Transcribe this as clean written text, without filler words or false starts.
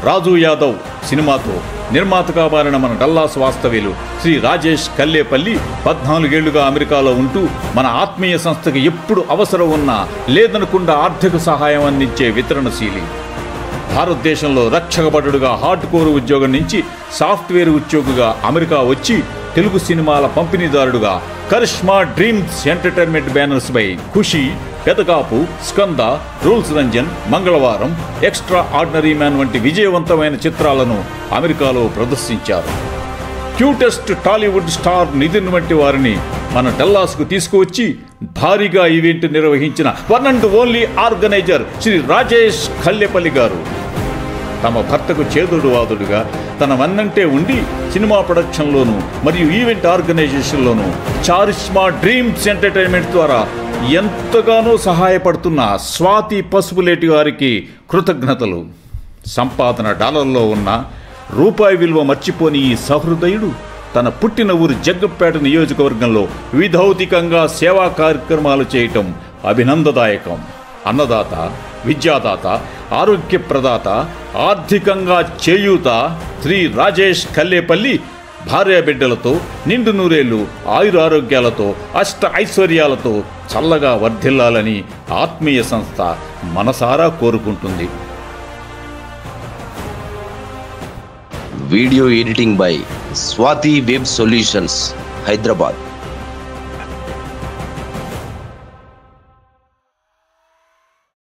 రాజు యాదవ్ సినిమాతో నిర్మాతగా మారిన మన డల్లాస్ వాస్తవ్యులు శ్రీ రాజేష్ కల్లేపల్లి 14 ఏళ్లుగా అమెరికాలో ఉంటూ మన ఆత్మీయ సంస్థకి ఎప్పుడు అవసరం ఉన్నా లేదనకుండా ఆర్థిక సహాయం అందించే వితరణశీలి. భారతదేశంలో రక్షకభటుడుగా హార్డ్ కోర్ ఉద్యోగం నుంచి సాఫ్ట్వేర్ ఉద్యోగిగా అమెరికా వచ్చి తెలుగు సినిమాల పంపిణీదారుడుగా కరిష్మా డ్రీమ్స్ ఎంటర్టైన్మెంట్ బ్యానర్స్ పై ఖుషి, పెదకాపు, స్కంద, రూల్స్ రంజన్, మంగళవారం, ఎక్స్ట్రా ఆర్డినరీ మ్యాన్ వంటి విజయవంతమైన చిత్రాలను అమెరికాలో ప్రదర్శించారు. క్యూటెస్ట్ టాలీవుడ్ స్టార్ నితిన్ వంటి వారిని మన డల్లాస్కు తీసుకువచ్చి భారీగా ఈవెంట్ నిర్వహించిన one and only organizer Shri Rajesh Kallepalli garu తమ భర్తకు చేదుడు వాదుడుగా తన వన్నంటే ఉండి సినిమా ప్రొడక్షన్లోనూ మరియు ఈవెంట్ ఆర్గనైజేషన్లోనూ చారిష్మా డ్రీమ్స్ ఎంటర్టైన్మెంట్ ద్వారా ఎంతగానో సహాయపడుతున్న స్వాతి పసుపులేటి గారికి కృతజ్ఞతలు. సంపాదన డాలర్లో ఉన్న రూపాయి విలువ మర్చిపోని ఈ సహృదయుడు తన పుట్టిన ఊరు జగ్గంపేట నియోజకవర్గంలో విధౌతికంగా సేవా కార్యక్రమాలు చేయటం అభినందదాయకం. అన్నదాత, విద్యాదాత, ఆరోగ్య ప్రదాత, ఆర్థికంగా చేయూత శ్రీ రాజేష్ కల్లేపల్లి భార్యాబిడ్డలతో నిండు నూరేళ్లు ఆయురారోగ్యాలతో అష్ట ఐశ్వర్యాలతో చల్లగా వర్ధిల్లాలని ఆత్మీయ సంస్థ మనసారా కోరుకుంటుంది. Video editing by Swathi web solutions, Hyderabad.